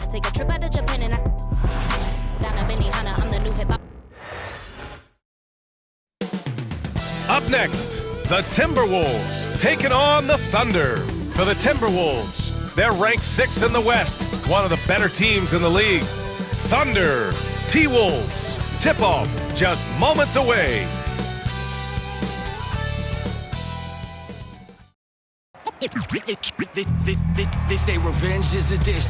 take a trip out to Japan and I down to Benihana. I'm the new hip hop. Up next, the Timberwolves taking on the Thunder. For the Timberwolves, they're ranked 6th in the West, one of the better teams in the league. Thunder, T-Wolves, tip-off just moments away. They say revenge is a dish.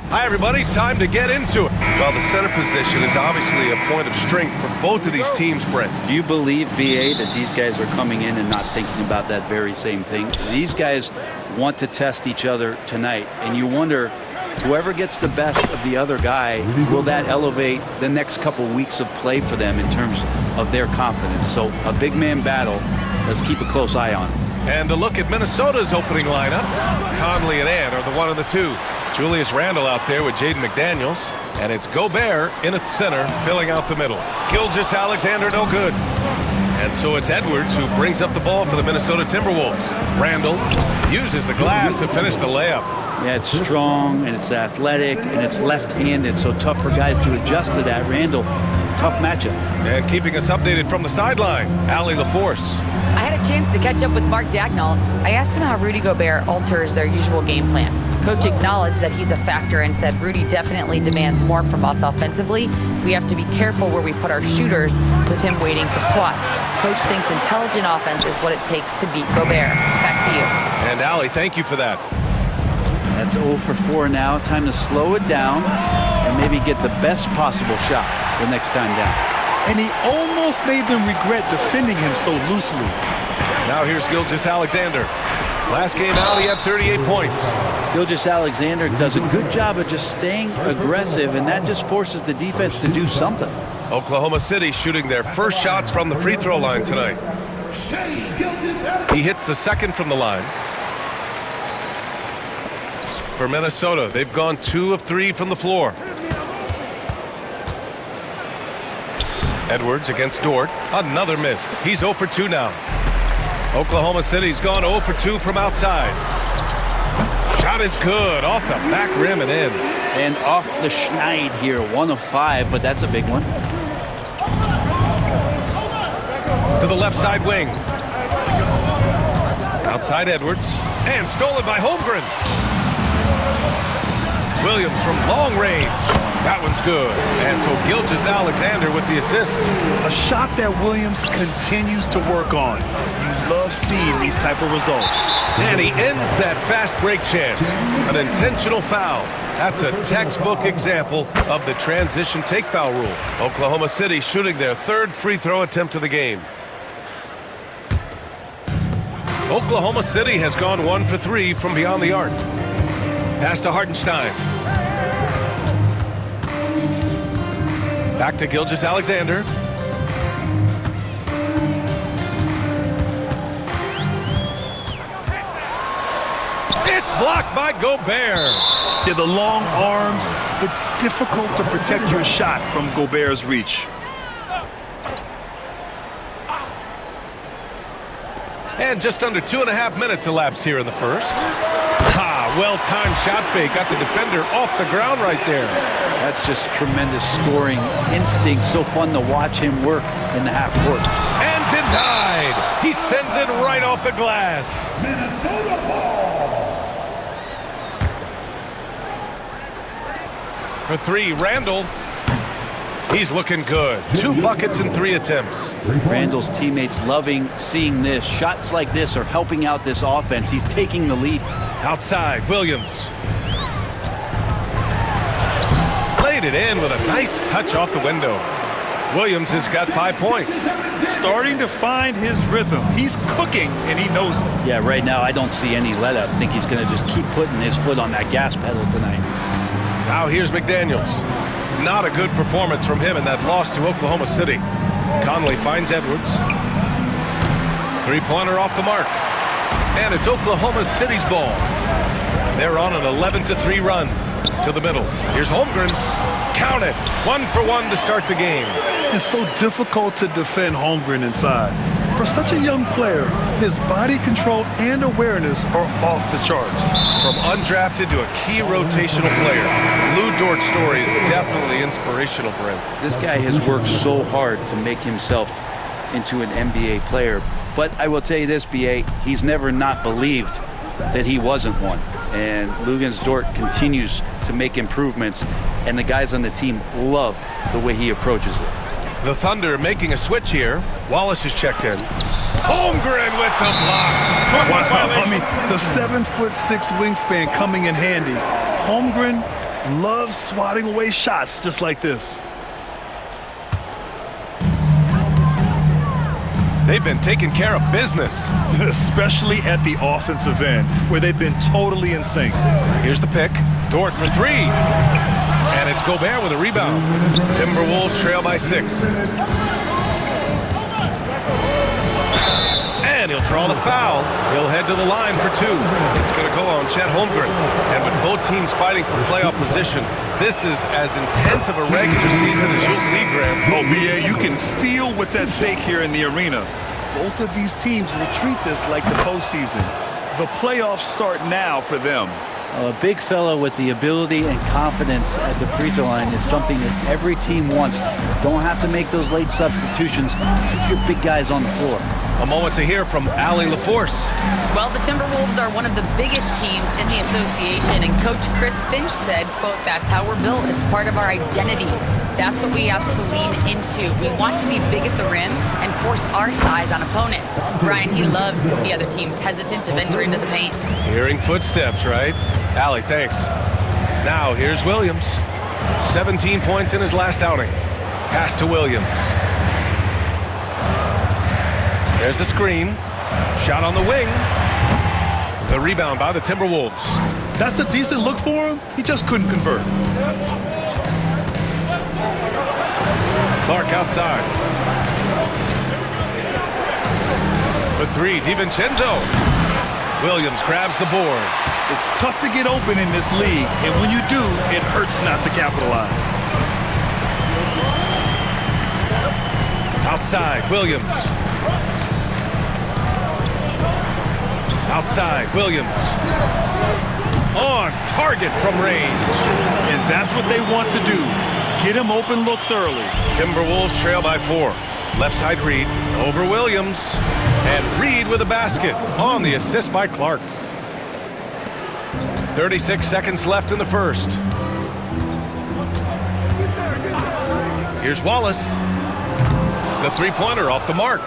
Hi, everybody. Time to get into it. Well, the center position is obviously a point of strength for both of these teams, Brent. Do you believe, B.A., that these guys are coming in and not thinking about that very same thing? These guys want to test each other tonight, and you wonder, whoever gets the best of the other guy, will that elevate the next couple weeks of play for them in terms of their confidence? So a big man battle. Let's keep a close eye on it. And a look at Minnesota's opening lineup. Conley and Ant are the 1 and the 2. Julius Randle out there with Jaden McDaniels. And it's Gobert in at center, filling out the middle. Gilgeous-Alexander, no good. And so it's Edwards who brings up the ball for the Minnesota Timberwolves. Randle uses the glass to finish the layup. Yeah, it's strong, and it's athletic, and it's left-handed, so tough for guys to adjust to that. Randle, tough matchup. And keeping us updated from the sideline, Allie LaForce. I had a chance to catch up with Mark Dagnall. I asked him how Rudy Gobert alters their usual game plan. Coach acknowledged that he's a factor and said Rudy definitely demands more from us offensively. We have to be careful where we put our shooters with him waiting for swats. Coach thinks intelligent offense is what it takes to beat Gobert. Back to you. And Allie, thank you for that. That's 0 for 4 now. Time to slow it down and maybe get the best possible shot the next time down. And he almost made them regret defending him so loosely. Now here's Gilgeous-Alexander. Last game out, he had 38 points. Gilgeous-Alexander does a good job of just staying aggressive, and that just forces the defense to do something. Oklahoma City shooting their first shots from the free throw line tonight. He hits the second from the line. For Minnesota, they've gone 2 of 3 from the floor. Edwards against Dort. Another miss. He's 0 for 2 now. Oklahoma City's gone 0 for 2 from outside. Shot is good. Off the back rim and in. And off the schneid here. 1 of 5, but that's a big one. To the left side wing. Outside Edwards. And stolen by Holmgren. Williams from long range. That one's good. And so Gilgeous-Alexander with the assist. A shot that Williams continues to work on. You love seeing these type of results. And he ends that fast break chance. An intentional foul. That's a textbook example of the transition take foul rule. Oklahoma City shooting their 3rd free throw attempt of the game. Oklahoma City has gone 1 for 3 from beyond the arc. Pass to Hartenstein. Back to Gilgeous-Alexander. It's blocked by Gobert. Yeah, the long arms, it's difficult to protect your shot from Gobert's reach. And just under 2.5 minutes elapsed here in the first. Well-timed shot fake. Got the defender off the ground right there. That's just tremendous scoring instinct. So fun to watch him work in the half court. And denied. He sends it right off the glass. Minnesota ball. For 3, Randle. He's looking good. 2 buckets in 3 attempts. Randle's teammates loving seeing this. Shots like this are helping out this offense. He's taking the lead. Outside, Williams. Laid it in with a nice touch off the window. Williams has got 5 points. Starting to find his rhythm. He's cooking, and he knows it. Yeah, right now I don't see any let-up. I think he's going to just keep putting his foot on that gas pedal tonight. Now here's McDaniels. Not a good performance from him in that loss to Oklahoma City. Conley finds Edwards. 3-pointer off the mark. And it's Oklahoma City's ball. They're on an 11-3 run to the middle. Here's Holmgren. Count it. 1 for 1 to start the game. It's so difficult to defend Holmgren inside. For such a young player, his body control and awareness are off the charts. From undrafted to a key rotational player, Lou Dort's story is definitely inspirational, Brent. This guy has worked so hard to make himself into an NBA player. But I will tell you this, B.A., he's never not believed that he wasn't one. And Luguentz Dort continues to make improvements, and the guys on the team love the way he approaches it. The Thunder making a switch here. Wallace is checked in. Holmgren with the block. Wow, I mean, the 7'6" wingspan coming in handy. Holmgren loves swatting away shots just like this. They've been taking care of business. Especially at the offensive end, where they've been totally in sync. Here's the pick. Dort for three. And it's Gobert with a rebound. Timberwolves trail by 6. And he'll draw the foul. He'll head to the line for 2. It's going to go on Chet Holmgren. And with both teams fighting for playoff position, this is as intense of a regular season as you'll see, Graham. Oh, B.A., you can feel what's at stake here in the arena. Both of these teams will treat this like the postseason. The playoffs start now for them. A big fella with the ability and confidence at the free throw line is something that every team wants. Don't have to make those late substitutions. Keep your big guys on the floor. A moment to hear from Allie LaForce. Well, the Timberwolves are one of the biggest teams in the association, and Coach Chris Finch said, quote, "That's how we're built. It's part of our identity. That's what we have to lean into. We want to be big at the rim and force our size on opponents." Brian, he loves to see other teams hesitant to venture into the paint. Hearing footsteps, right? Allie, thanks. Now, here's Williams. 17 points in his last outing. Pass to Williams. There's a screen. Shot on the wing. The rebound by the Timberwolves. That's a decent look for him. He just couldn't convert. Clark outside. For 3, DiVincenzo. Williams grabs the board. It's tough to get open in this league, and when you do, it hurts not to capitalize. Outside, Williams. Outside, Williams. On target from range. And that's what they want to do. Get him open looks early. Timberwolves trail by 4. Left side Reed over Williams. And Reed with a basket on the assist by Clark. 36 seconds left in the first. Here's Wallace. The three-pointer off the mark.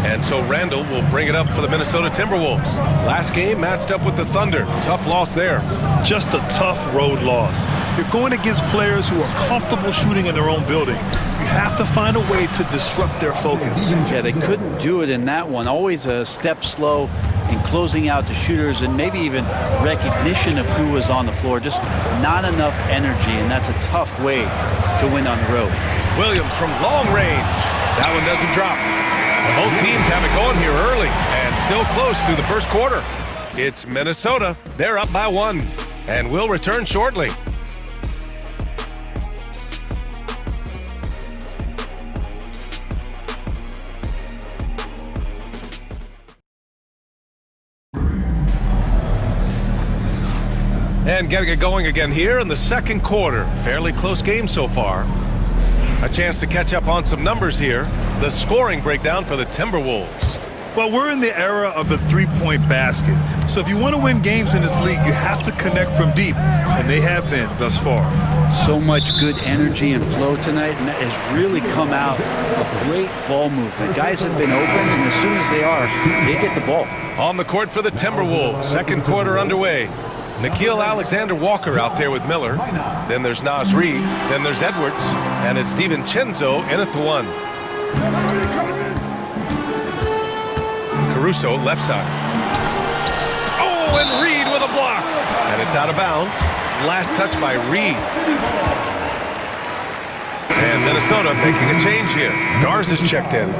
And so Randall will bring it up for the Minnesota Timberwolves. Last game matched up with the Thunder. Tough loss there. Just a tough road loss. You're going against players who are comfortable shooting in their own building. You have to find a way to disrupt their focus. Yeah, they couldn't do it in that one. Always a step slow in closing out the shooters and maybe even recognition of who was on the floor. Just not enough energy, and that's a tough way to win on the road. Williams from long range. That one doesn't drop. Both teams have it going here early and still close through the first quarter. It's Minnesota. They're up by 1 and will return shortly. And getting it going again here in the second quarter. Fairly close game so far. A chance to catch up on some numbers here. The scoring breakdown for the Timberwolves. Well, we're in the era of the three-point basket. So if you want to win games in this league, you have to connect from deep. And they have been thus far. So much good energy and flow tonight, and that has really come out of great ball movement. Guys have been open, and as soon as they are, they get the ball. On the court for the Timberwolves. Second quarter underway. Nickeil Alexander-Walker out there with Miller. Then there's Naz Reid. Then there's Edwards. And it's DiVincenzo in at the 1. Caruso left side. Oh, and Reid with a block. And it's out of bounds. Last touch by Reid. And Minnesota making a change here. Garza's checked in.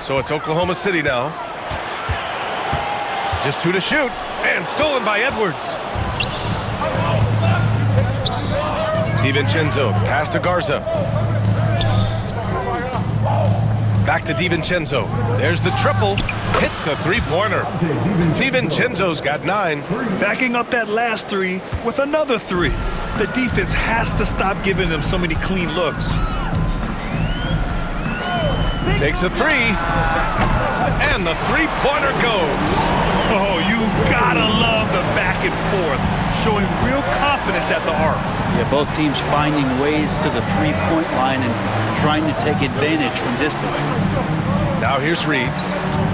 So it's Oklahoma City now. Just 2 to shoot. And stolen by Edwards. DiVincenzo, pass to Garza. Back to DiVincenzo. There's the triple. Hits the three-pointer. DiVincenzo's got 9. Backing up that last 3 with another 3. The defense has to stop giving them so many clean looks. Takes a 3. And the three-pointer goes. Oh, you gotta love the back and forth, showing real confidence at the arc. Yeah, both teams finding ways to the three-point line and trying to take advantage from distance. Now here's Reed.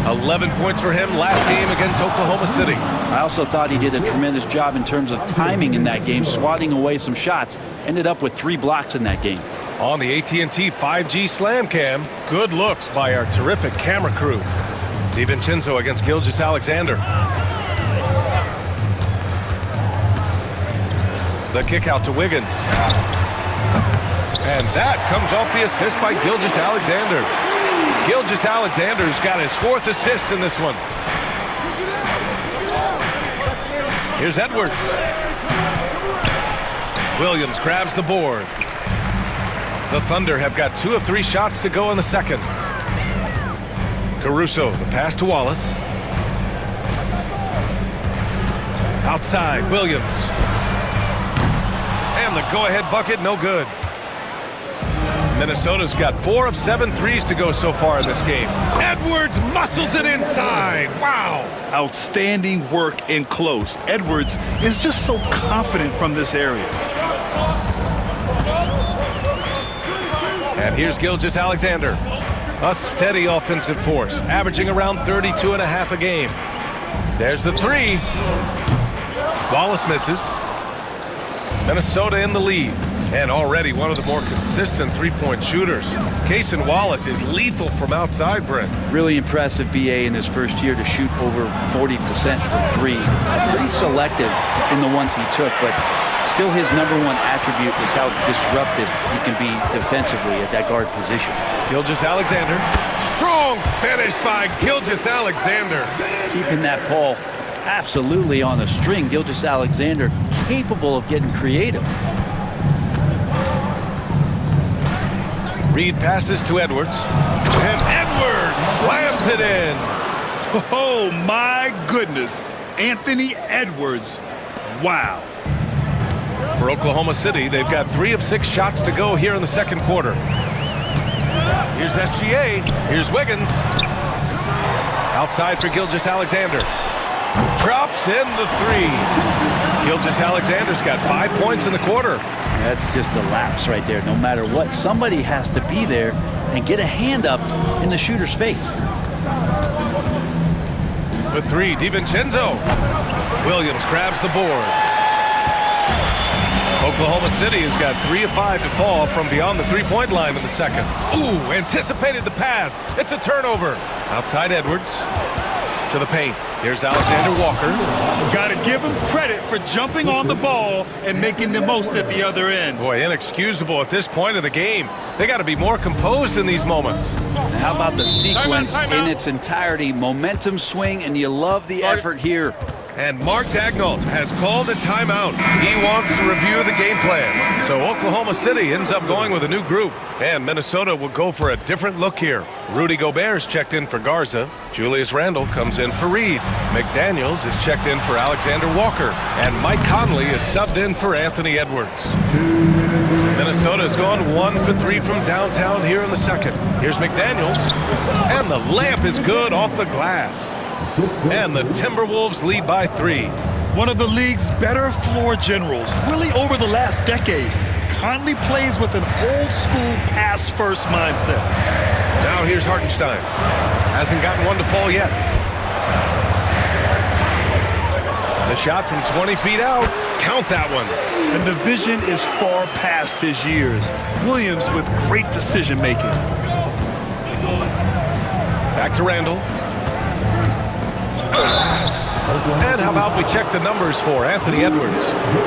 11 points for him last game against Oklahoma City. I also thought he did a tremendous job in terms of timing in that game, swatting away some shots. Ended up with 3 blocks in that game. On the AT&T 5G Slam Cam, good looks by our terrific camera crew. DiVincenzo against Gilgeous-Alexander. The kick out to Wiggins. And that comes off the assist by Gilgeous-Alexander. Gilgeous-Alexander's got his 4th assist in this one. Here's Edwards. Williams grabs the board. The Thunder have got 2 of 3 shots to go in the second. Caruso, the pass to Wallace. Outside, Williams. And the go-ahead bucket, no good. Minnesota's got 4 of 7 threes to go so far in this game. Edwards muscles it inside. Wow. Outstanding work in close. Edwards is just so confident from this area. And here's Gilgeous-Alexander. A steady offensive force, averaging around 32.5 a game. There's the 3. Wallace misses. Minnesota in the lead. And already one of the more consistent three-point shooters. Cason Wallace is lethal from outside, Brent. Really impressive BA in his first year to shoot over 40% from 3. Pretty selective in the ones he took, but still his #1 attribute is how disruptive he can be defensively at that guard position. Gilgeous-Alexander. Strong finish by Gilgeous-Alexander. Keeping that ball absolutely on the string. Gilgeous-Alexander capable of getting creative. Reed passes to Edwards. And Edwards slams it in. Oh, my goodness. Anthony Edwards. Wow. For Oklahoma City, they've got 3 of 6 shots to go here in the second quarter. Here's SGA. Here's Wiggins. Outside for Gilgeous-Alexander. Drops in the 3. Gilgeous-Alexander's got 5 points in the quarter. That's just a lapse right there. No matter what, somebody has to be there and get a hand up in the shooter's face. The 3, DiVincenzo. Williams grabs the board. Oklahoma City has got 3 of 5 to fall from beyond the three-point line in the second. Ooh, anticipated the pass. It's a turnover. Outside Edwards. To the paint. Here's Alexander Walker. Got to give him credit for jumping on the ball and making the most at the other end. Boy, inexcusable at this point of the game. They got to be more composed in these moments. How about the sequence in its entirety? Momentum swing, and you love the effort here. And Mark Daigneault has called a timeout. He wants to review the game plan. So Oklahoma City ends up going with a new group. And Minnesota will go for a different look here. Rudy Gobert's checked in for Garza. Julius Randle comes in for Reed. McDaniels is checked in for Alexander Walker. And Mike Conley is subbed in for Anthony Edwards. Minnesota's gone 1 for 3 from downtown here in the second. Here's McDaniels. And the layup is good off the glass. And the Timberwolves lead by 3. One of the league's better floor generals, really over the last decade. Conley plays with an old-school pass-first mindset. Now here's Hartenstein. Hasn't gotten one to fall yet. The shot from 20 feet out. Count that one. And the vision is far past his years. Williams with great decision-making. Back to Randle. And how about we check the numbers for Anthony Edwards?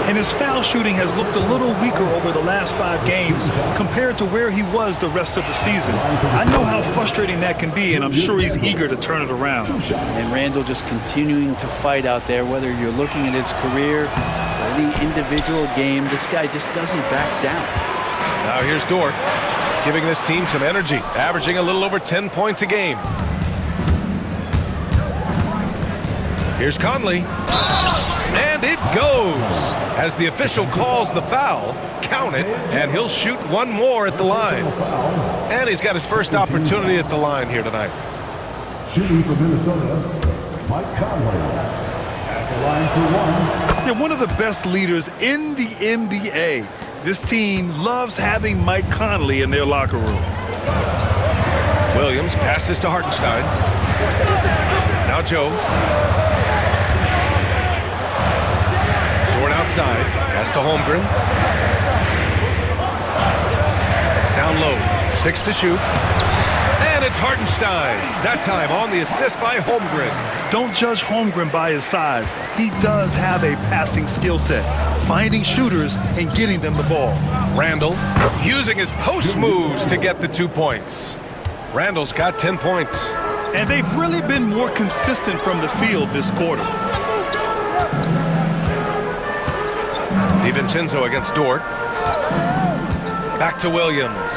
And his foul shooting has looked a little weaker over the last 5 games compared to where he was the rest of the season. I know how frustrating that can be, and I'm sure he's eager to turn it around. And Randall just continuing to fight out there, whether you're looking at his career or any individual game, this guy just doesn't back down. Now here's Dort, giving this team some energy, averaging a little over 10 points a game. Here's Conley. And it goes. As the official calls the foul, count it, and he'll shoot one more at the line. And he's got his first opportunity at the line here tonight. Shooting for Minnesota, Mike Conley. At the line for 1. They're one of the best leaders in the NBA. This team loves having Mike Conley in their locker room. Williams passes to Hartenstein. Now Joe. Dort outside. Pass to Holmgren. Down low. 6 to shoot. And it's Hartenstein. That time on the assist by Holmgren. Don't judge Holmgren by his size. He does have a passing skill set, finding shooters and getting them the ball. Randall using his post moves to get the 2 points. Randall's got 10 points. And they've really been more consistent from the field this quarter. DiVincenzo against Dort. Back to Williams.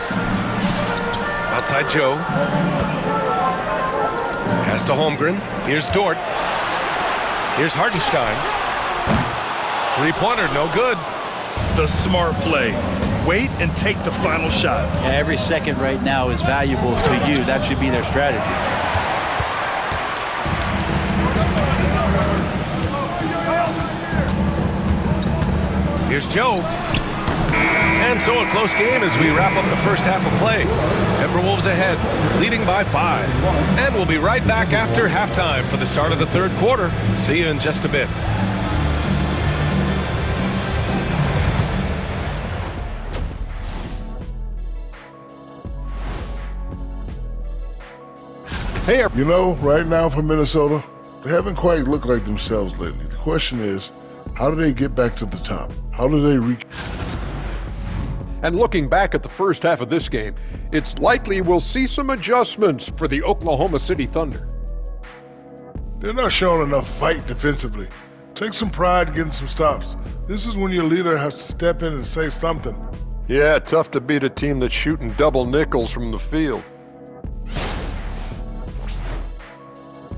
Outside Joe. Pass to Holmgren. Here's Dort. Here's Hartenstein. 3-pointer, no good. The smart play. Wait and take the final shot. Yeah, every second right now is valuable to you. That should be their strategy. Here's Joe. And so a close game as we wrap up the first half of play. Timberwolves ahead, leading by 5. And we'll be right back after halftime for the start of the third quarter. See you in just a bit. Hey, you know, right now for Minnesota, they haven't quite looked like themselves lately. The question is, how do they get back to the top? How do they And looking back at the first half of this game, it's likely we'll see some adjustments for the Oklahoma City Thunder. They're not showing enough fight defensively. Take some pride in getting some stops. This is when your leader has to step in and say something. Yeah, tough to beat a team that's shooting double nickels from the field.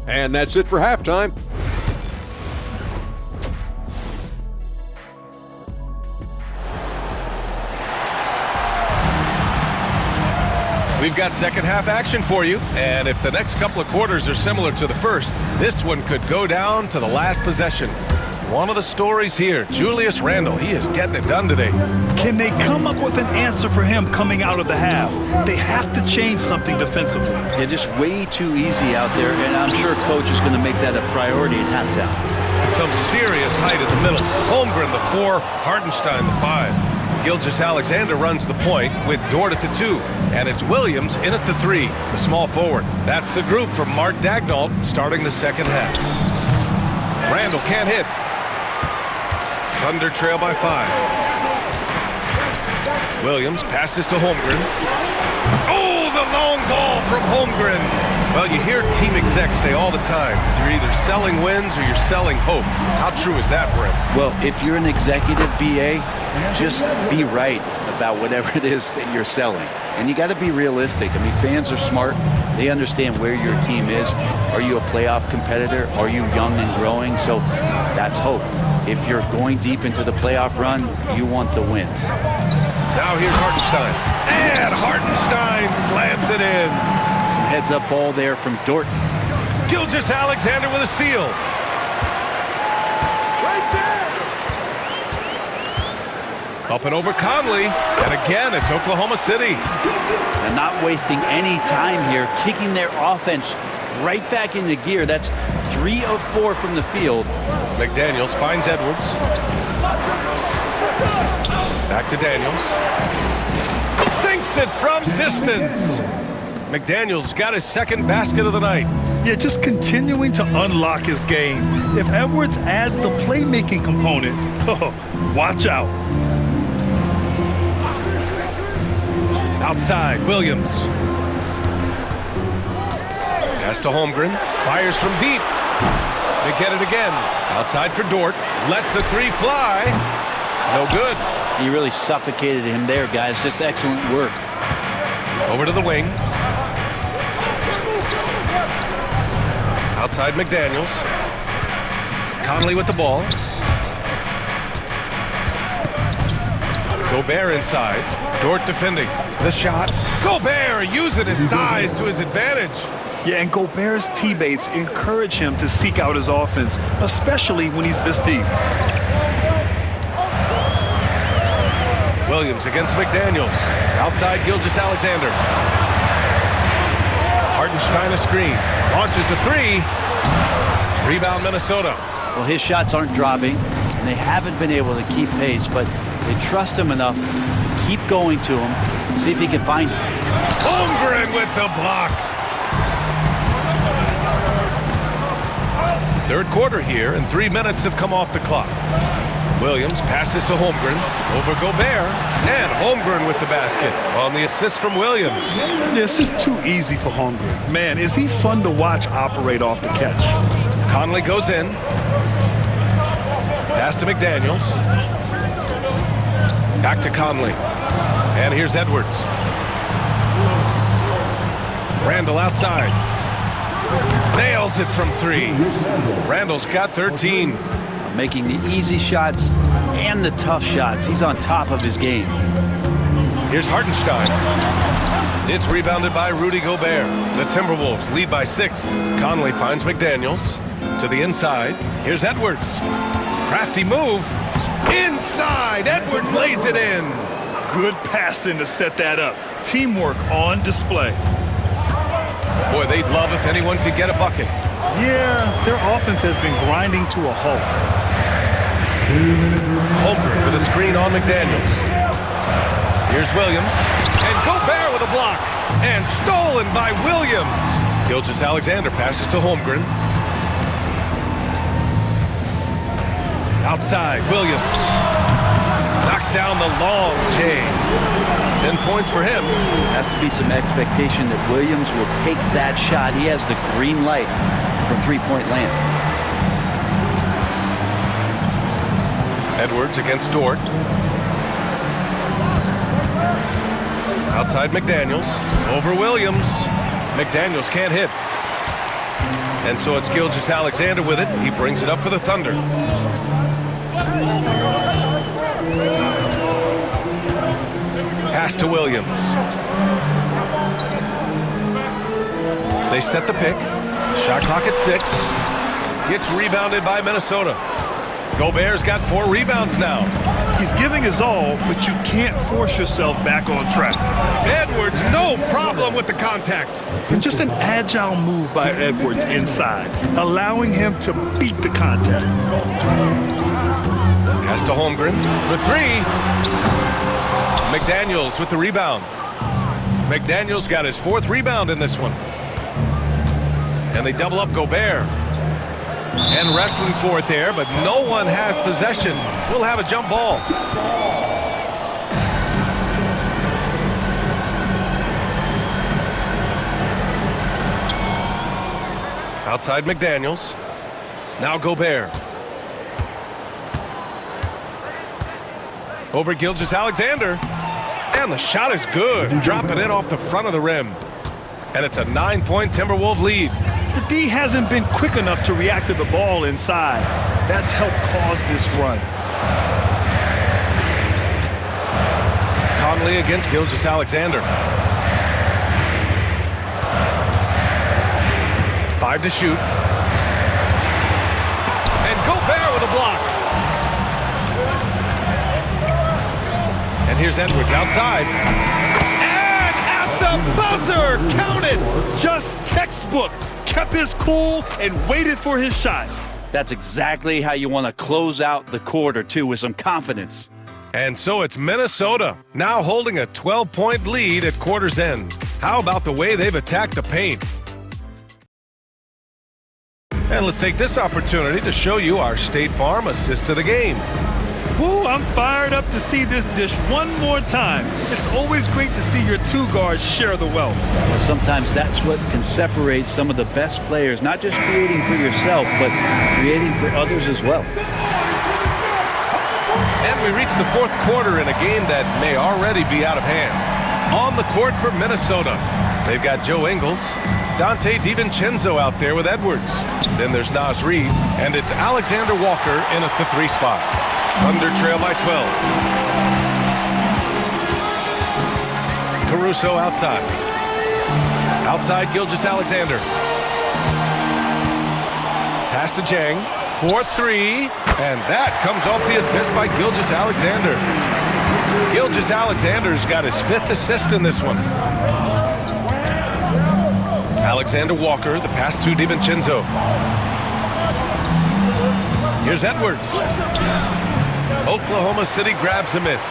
And that's it for halftime. We've got second half action for you, and if the next couple of quarters are similar to the first, this one could go down to the last possession. One of the stories here, Julius Randle, he is getting it done today. Can they come up with an answer for him coming out of the half? They have to change something defensively. They're just way too easy out there, and I'm sure coach is going to make that a priority at halftime. Some serious height in the middle. Holmgren, the 4, Hartenstein, the 5. Gilgeous-Alexander runs the point with Dort at the 2, and it's Williams in at the 3, the small forward. That's the group from Mark Daigneault starting the second half. Randall can't hit. Thunder trail by 5. Williams passes to Holmgren. Oh, the long ball from Holmgren. Well, you hear team execs say all the time, you're either selling wins or you're selling hope. How true is that, Brent? Well, if you're an executive BA, just be right about whatever it is that you're selling. And you got to be realistic. I mean, fans are smart. They understand where your team is. Are you a playoff competitor? Are you young and growing? So that's hope. If you're going deep into the playoff run, you want the wins. Now here's Hartenstein. And Hartenstein slams it in. Some heads-up ball there from Dort. Gilgeous-Alexander with a steal. Up and over Conley, and again, it's Oklahoma City. And not wasting any time here, kicking their offense right back into gear. That's 3 of 4 from the field. McDaniels finds Edwards. Back to Daniels. Sinks it from distance. McDaniels got his second basket of the night. Yeah, just continuing to unlock his game. If Edwards adds the playmaking component, watch out. Outside, Williams. Pass to Holmgren. Fires from deep. They get it again. Outside for Dort. Lets the three fly. No good. He really suffocated him there, guys. Just excellent work. Over to the wing. Outside McDaniels. Conley with the ball. Gobert inside. Dort defending. The shot. Gobert using his size to his advantage. Yeah, and Gobert's teammates encourage him to seek out his offense, especially when he's this deep. Williams against McDaniels. Outside Gilgeous-Alexander. Hartenstein a screen. Launches a three. Rebound Minnesota. Well, his shots aren't dropping, and they haven't been able to keep pace, but they trust him enough to keep going to him, see if he can find it. Holmgren with the block. Third quarter here, and 3 minutes have come off the clock. Williams passes to Holmgren, over Gobert, and Holmgren with the basket on the assist from Williams. Yeah, it's just too easy for Holmgren. Man, is he fun to watch operate off the catch. Conley goes in. Pass to McDaniels. Back to Conley. And here's Edwards. Randall outside. Nails it from three. Randall's got 13. Making the easy shots and the tough shots. He's on top of his game. Here's Hartenstein. It's rebounded by Rudy Gobert. The Timberwolves lead by 6. Conley finds McDaniels to the inside. Here's Edwards. Crafty move. Inside. Edwards lays it in. Good passing to set that up. Teamwork on display. Boy, they'd love if anyone could get a bucket. Yeah, their offense has been grinding to a halt. Holmgren with a screen on McDaniels. Here's Williams. And Gobert with a block. And stolen by Williams. Gilgeous-Alexander passes to Holmgren. Outside, Williams. Knocks down the long J. 10 points for him. Has to be some expectation that Williams will take that shot. He has the green light from three-point land. Edwards against Dort. Outside McDaniels. Over Williams. McDaniels can't hit. And so it's Gilgeous-Alexander with it. He brings it up for the Thunder. Pass to Williams. They set the pick. Shot clock at 6. Gets rebounded by Minnesota. Gobert's got 4 rebounds now. He's giving his all, but you can't force yourself back on track. Edwards, no problem with the contact. And just an agile move by Edwards inside, allowing him to beat the contact. Pass to Holmgren for 3. McDaniels with the rebound. McDaniels got his 4th rebound in this one. And they double up Gobert. And wrestling for it there, but no one has possession. We'll have a jump ball. Outside McDaniels. Now Gobert. Over Gilgeous-Alexander. And the shot is good. Dropping it off the front of the rim. And it's a 9-point Timberwolves lead. The D hasn't been quick enough to react to the ball inside. That's helped cause this run. Conley against Gilgeous-Alexander. 5 to shoot. And Gobert with a block. And here's Edwards outside. And at the buzzer, counted. Just textbook. Kept his cool and waited for his shot. That's exactly how you want to close out the quarter, too, with some confidence. And so it's Minnesota, now holding a 12-point lead at quarter's end. How about the way they've attacked the paint? And let's take this opportunity to show you our State Farm assist of the game. Woo, I'm fired up to see this dish one more time. It's always great to see your two guards share the wealth. Sometimes that's what can separate some of the best players, not just creating for yourself, but creating for others as well. And we reach the fourth quarter in a game that may already be out of hand. On the court for Minnesota, they've got Joe Ingles, Dante DiVincenzo out there with Edwards. Then there's Naz Reid, and it's Alexander Walker in at the 3 spot. Thunder trail by 12. Caruso outside. Outside Gilgeous-Alexander. Pass to Jang. 4-3. And that comes off the assist by Gilgeous-Alexander. Gilgeous-Alexander's got his 5th assist in this one. Alexander Walker, the pass to DiVincenzo. Here's Edwards. Oklahoma City grabs a miss.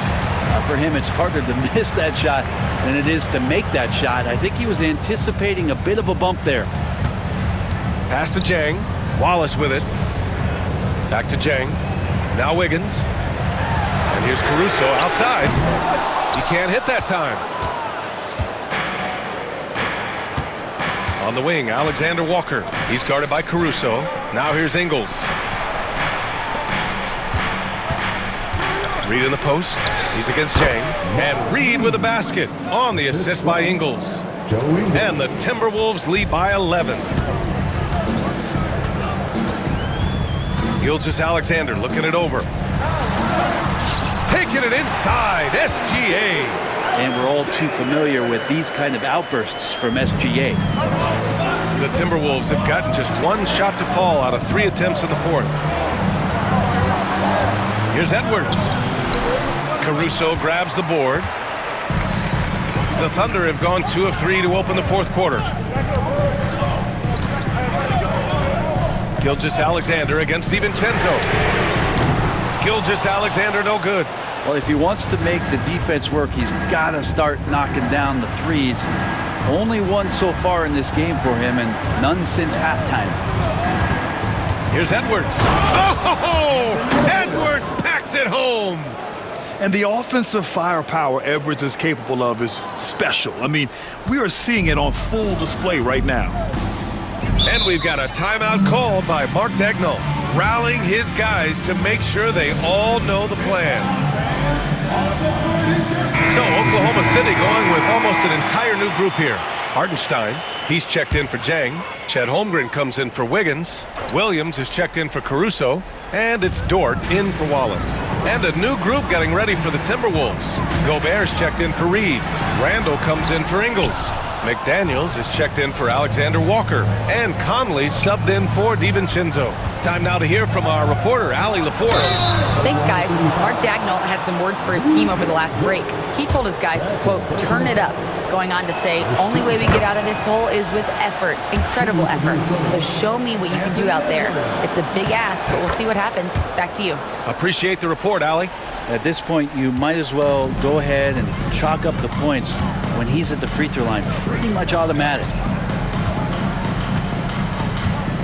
For him, it's harder to miss that shot than it is to make that shot. I think he was anticipating a bit of a bump there. Pass to Jang. Wallace with it. Back to Jang. Now Wiggins. And here's Caruso outside. He can't hit that time. On the wing, Alexander Walker. He's guarded by Caruso. Now here's Ingles. Reid in the post. He's against Jang. And Reid with a basket on the assist by Ingles. And the Timberwolves lead by 11. Gilgeous-Alexander looking it over. Taking it inside. SGA. And we're all too familiar with these kind of outbursts from SGA. The Timberwolves have gotten just 1 shot to fall out of 3 attempts in the 4th. Here's Edwards. Caruso grabs the board. The Thunder have gone 2 of 3 to open the 4th quarter. Gilgeous-Alexander against DiVincenzo. Gilgeous-Alexander no good. Well, if he wants to make the defense work, he's got to start knocking down the threes. Only 1 so far in this game for him, and none since halftime. Here's Edwards. Oh! Edwards packs it home. And the offensive firepower Edwards is capable of is special. I mean, we are seeing it on full display right now. And we've got a timeout called by Mark Daigneault, rallying his guys to make sure they all know the plan. So Oklahoma City going with almost an entire new group here. Hartenstein, he's checked in for Jang. Chet Holmgren comes in for Wiggins. Williams is checked in for Caruso. And it's Dort in for Wallace. And a new group getting ready for the Timberwolves. Gobert's checked in for Reid. Randall comes in for Ingles. McDaniels is checked in for Alexander Walker. And Conley subbed in for DiVincenzo. Time now to hear from our reporter, Allie LaForce. Thanks, guys. Mark Daigneault had some words for his team over the last break. He told his guys to, quote, turn it up, going on to say, only way we get out of this hole is with effort, incredible effort. So show me what you can do out there. It's a big ask, but we'll see what happens. Back to you. Appreciate the report, Allie. At this point, you might as well go ahead and chalk up the points when he's at the free throw line. Pretty much automatic.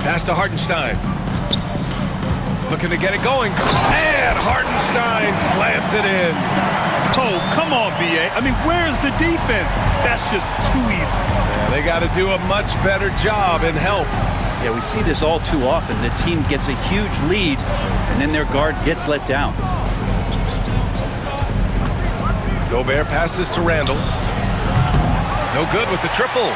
Pass to Hartenstein. Looking to get it going. And Hartenstein slams it in. Oh, come on, B.A. I mean, where's the defense? That's just too easy. Yeah, they got to do a much better job in help. Yeah, we see this all too often. The team gets a huge lead, and then their guard gets let down. Gobert passes to Randall. No good with the triple.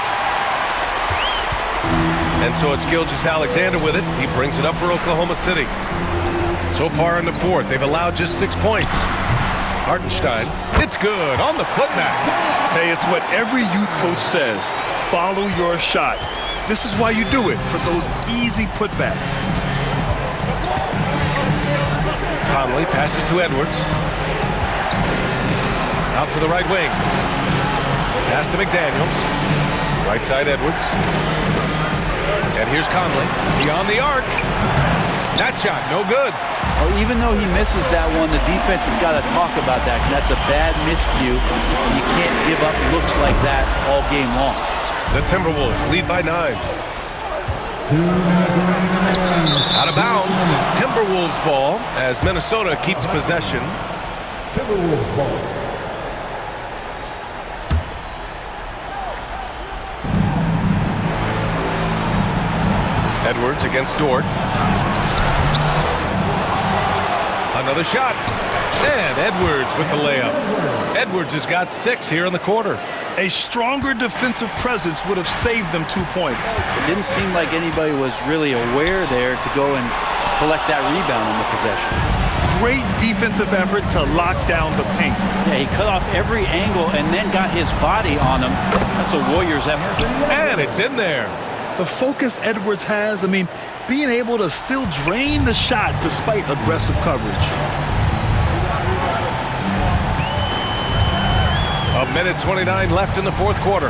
And so it's Gilgeous-Alexander with it. He brings it up for Oklahoma City. So far in the 4th, they've allowed just 6 points. Hartenstein, it's good on the putback. Hey, it's what every youth coach says. Follow your shot. This is why you do it, for those easy putbacks. Conley passes to Edwards. Out to the right wing. Pass to McDaniels. Right side Edwards. And here's Conley. Beyond the arc. That shot, no good. Well, even though he misses that one, the defense has got to talk about that. That's a bad miscue. You can't give up looks like that all game long. The Timberwolves lead by 9. Out of bounds. Timberwolves ball as Minnesota keeps possession. Timberwolves ball. Edwards against Dort. Another shot. And Edwards with the layup. Edwards has got 6 here in the quarter. A stronger defensive presence would have saved them 2 points. It didn't seem like anybody was really aware there to go and collect that rebound in the possession. Great defensive effort to lock down the paint. Yeah, he cut off every angle and then got his body on him. That's a Warriors effort. And it's in there. The focus Edwards has, being able to still drain the shot despite aggressive coverage. A minute 29 left in the fourth quarter.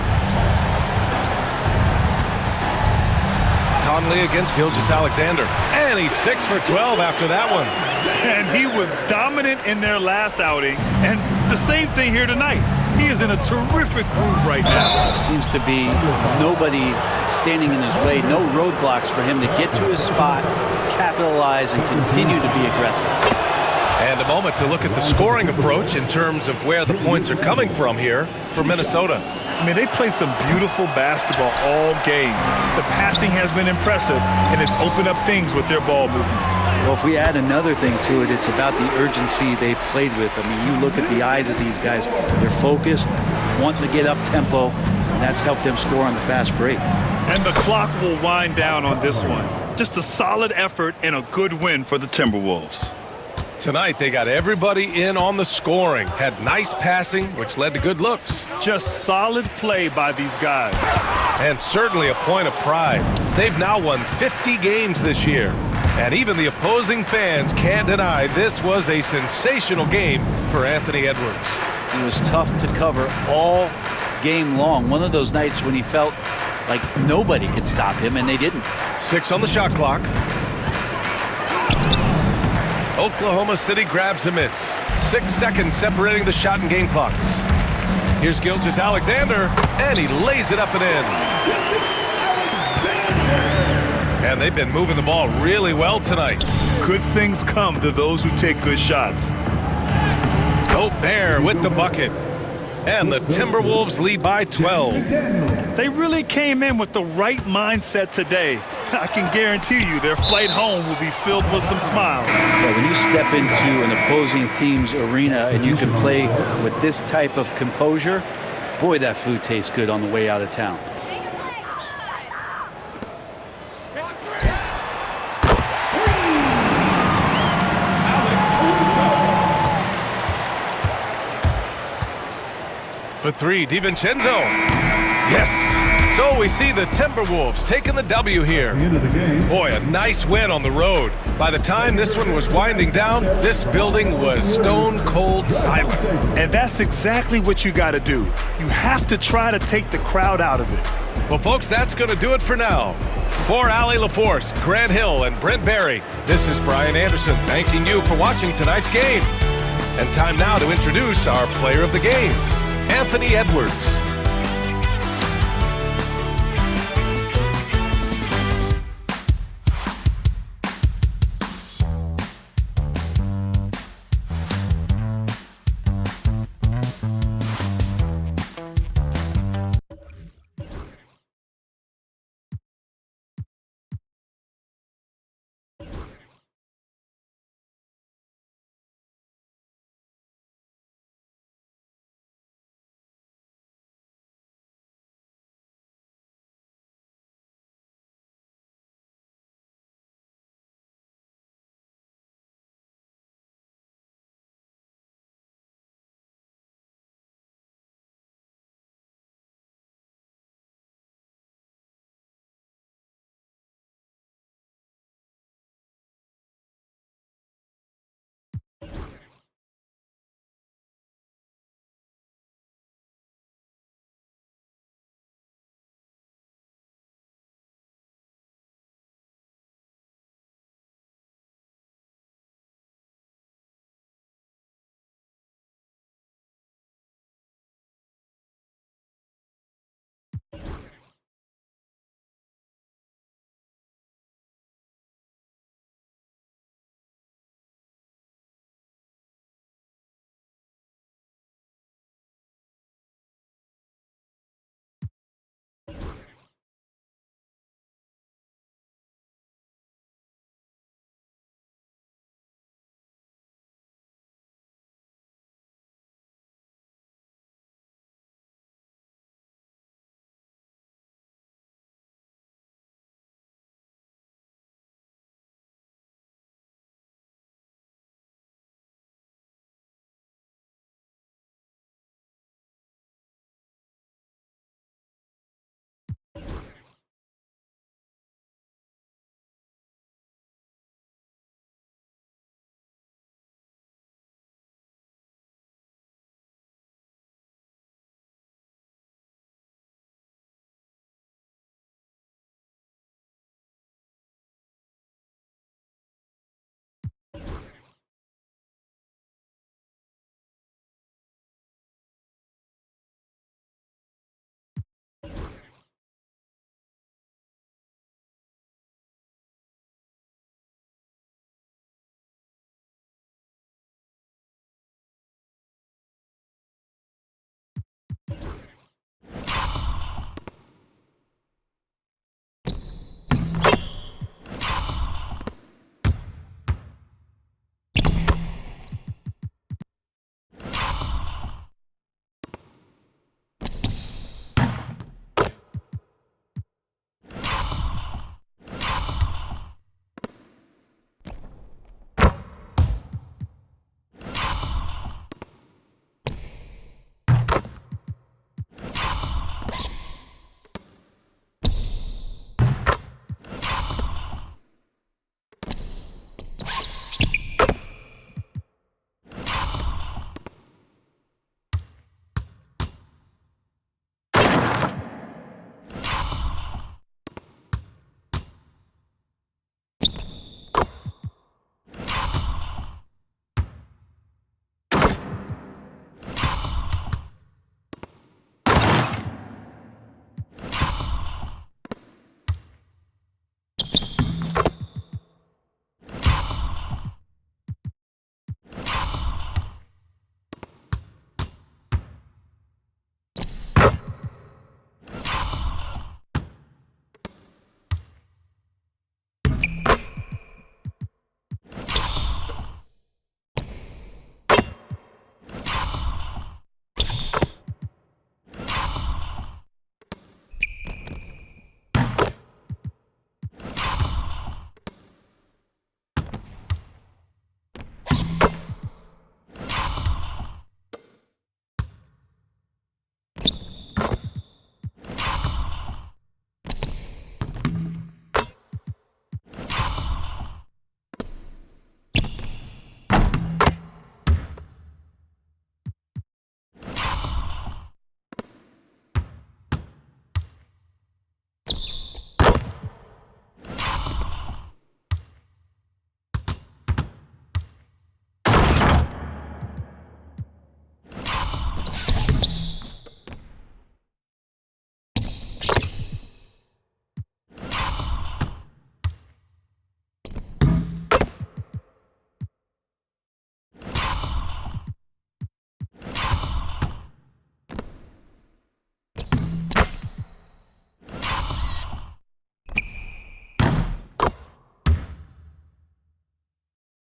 Conley against Gilgeous-Alexander. And he's 6 for 12 after that one. And he was dominant in their last outing. And the same thing here tonight. He is in a terrific groove right now. Seems to be nobody standing in his way, no roadblocks for him to get to his spot, capitalize, and continue to be aggressive. And a moment to look at the scoring approach in terms of where the points are coming from here for Minnesota. They played some beautiful basketball all game. The passing has been impressive, and it's opened up things with their ball movement. Well, if we add another thing to it, it's about the urgency they've played with. You look at the eyes of these guys. They're focused, wanting to get up tempo, and that's helped them score on the fast break. And the clock will wind down on this one. Just a solid effort and a good win for the Timberwolves. Tonight, they got everybody in on the scoring. Had nice passing, which led to good looks. Just solid play by these guys. And certainly a point of pride. They've now won 50 games this year. And even the opposing fans can't deny this was a sensational game for Anthony Edwards. It was tough to cover all game long. One of those nights when he felt like nobody could stop him, and they didn't. 6 on the shot clock. Oklahoma City grabs a miss. 6 seconds separating the shot and game clocks. Here's Gilgeous-Alexander, and he lays it up and in. And they've been moving the ball really well tonight. Good things come to those who take good shots. Gobert with the bucket. And the Timberwolves lead by 12. They really came in with the right mindset today. I can guarantee you their flight home will be filled with some smiles. Yeah, when you step into an opposing team's arena and you can play with this type of composure, boy, that food tastes good on the way out of town. For 3, DiVincenzo. Yes. So we see the Timberwolves taking the W here. Boy, a nice win on the road. By the time this one was winding down, this building was stone cold silent. And that's exactly what you got to do. You have to try to take the crowd out of it. Well, folks, that's going to do it for now. For Allie LaForce, Grant Hill, and Brent Barry, this is Brian Anderson thanking you for watching tonight's game. And time now to introduce our player of the game, Anthony Edwards.